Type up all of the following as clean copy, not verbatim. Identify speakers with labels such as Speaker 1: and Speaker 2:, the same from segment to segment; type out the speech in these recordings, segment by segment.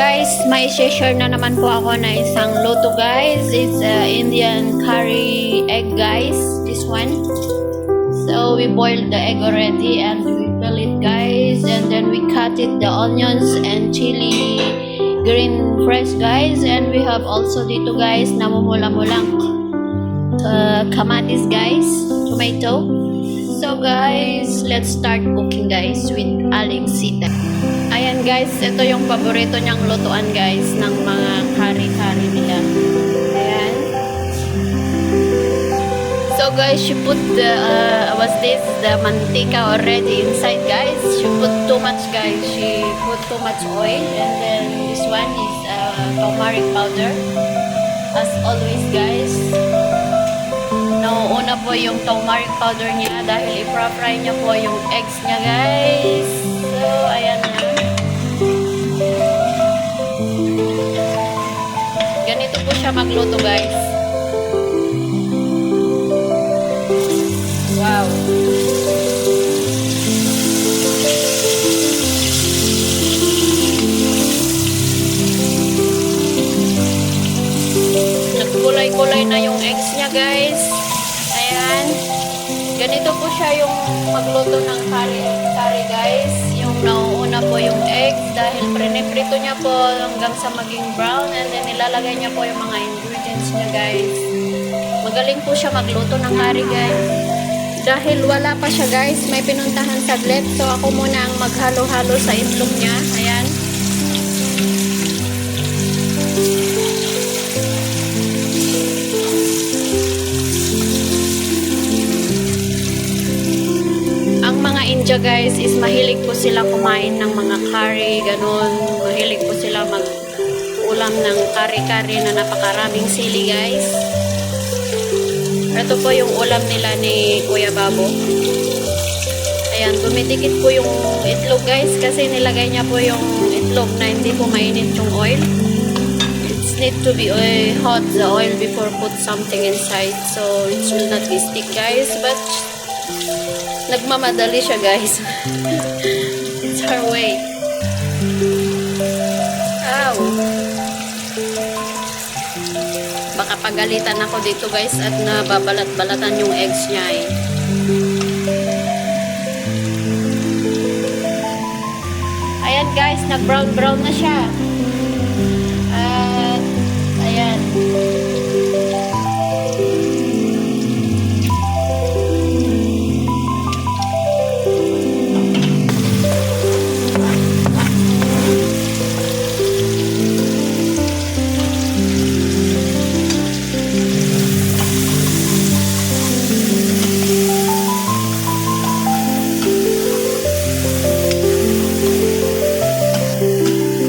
Speaker 1: guys, may share na naman po ako na isang luto guys. It's Indian curry egg guys, this one. So we boiled the egg already and we fill it guys, and then we cut it the onions and chili green fresh guys, and we have also dito guys namumula-mulang kamatis guys, tomato. So guys, let's start cooking guys with Aling Sita. Ayan guys, ito yung paborito niyang lutuan guys ng mga kari-kari nila. Ayan. So guys, she put the the mantika already inside guys. She put too much guys. She put too much oil, and then this one is turmeric powder. As always guys, nauuna po yung turmeric powder niya dahil i-fry niya po yung eggs niya guys. So ayan na. Ganito po siya magluto guys. Wow. Nagkulay-kulay na yung eggs niya guys. Ayan. Ganito po siya yung magluto ng curry guys. Yung nauuna po yung eggs dahil priniprito niya po hanggang sa maging brown, and then ilalagay niya po yung mga ingredients niya guys. Magaling po siya magluto ng curry guys. Dahil wala pa siya guys, may pinuntahan saglit. So ako muna ang maghalo-halo sa itlog niya. Ayan. Ang mga India guys is mahilig po sila kumain ng mga curry, ganun. Mahilig po sila mag-ulam ng curry-curry na napakaraming sili guys. Ito po yung ulam nila ni Kuya Babo. Ayan, tumitikit po yung itlog guys kasi nilagay niya po yung itlog na hindi po mainit yung oil. It's need to be hot the oil before put something inside, so it will not be stick guys, but nagmamadali siya guys. It's her way. Ow. Baka pagalitan ako dito guys at nababalat-balatan yung eggs niya eh. Ayan guys, nag-brown na siya. At ayan.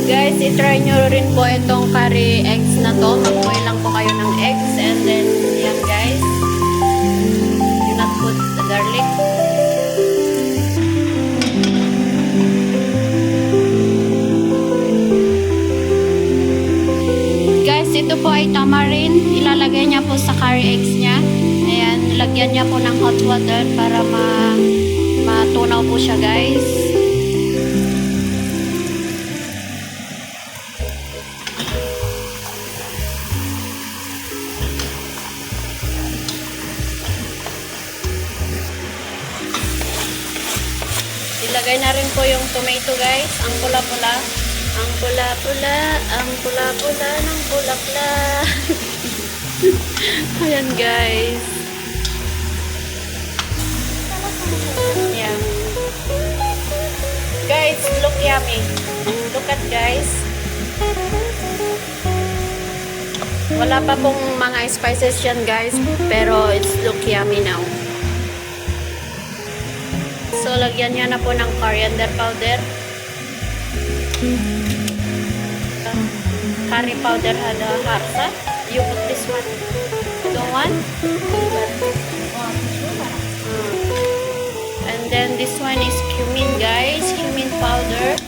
Speaker 1: Guys, i-try nyo rin po itong curry eggs na to. Mag-boil lang po kayo ng eggs, and then yan guys, do not put the garlic. Guys, ito po ay tamarind. Ilalagay niya po sa curry eggs niya. Ayan, lagyan niya po ng hot water para matunaw po siya guys. Ilagay na rin po yung tomato guys. Ang pula-pula. Ang pula-pula. Ang pula-pula ng bulaklak. Ayan guys. Ayan. Guys, look yummy. Look at guys. Wala pa pong mga spices yan guys, pero it's look yummy now. So, lagyan niya na po ng coriander powder. Curry powder hada harsa. You put this one. You don't want? And then this one is cumin guys. Cumin powder.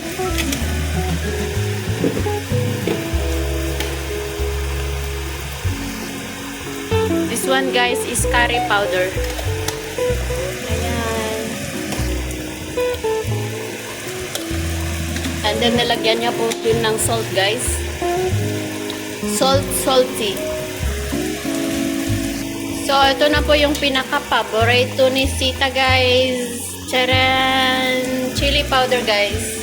Speaker 1: This one guys is curry powder. Ayan. And then, nilagyan niya po din ng salt, guys. Salty. So, ito na po yung pinaka-paborito ni Sita, guys. Charan! Chili powder, guys.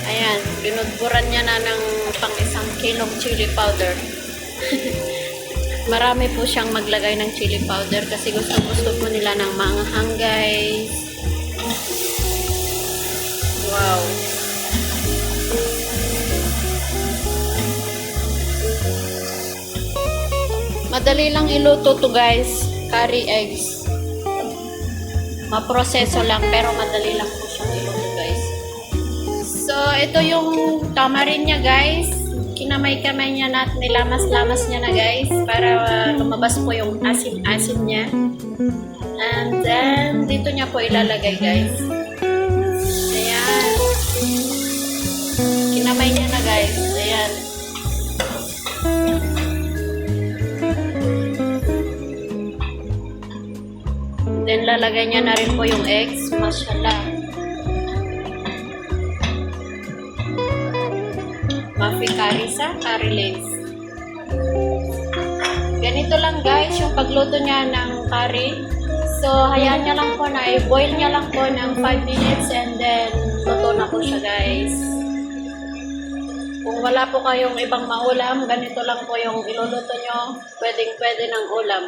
Speaker 1: Ayan, binudburan niya na ng pang 1 kilong chili powder. Marami po siyang maglagay ng chili powder kasi gusto po nila ng maanghang, guys. Wow. Madali lang iluto to, guys. Curry eggs. Maproseso lang pero madali lang po siyang iluto, guys. So, ito yung tamarin niya, guys. Kinamay-kamay niya na, nilamas-lamas niya na, guys, para lumabas po yung asin-asin niya. And then, dito niya po ilalagay, guys. Ayan. Kinamay niya na, guys. Ayan. Then, lalagay niya na rin po yung eggs. Mashallah. Mafi curry sa curry leaves. Ganito lang, guys, yung pagluto niya ng curry. So, hayaan niya lang po na i-boil niya lang po ng 5 minutes and then luto na po siya, guys. Kung wala po kayong ibang maulam, ganito lang po yung iluluto nyo. Pwedeng-pwede ng ulam.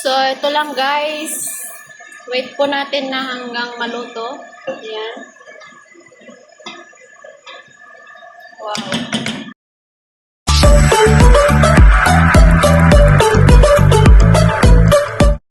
Speaker 1: So, ito lang, guys. Wait po natin na hanggang maluto. Ayan. Wow.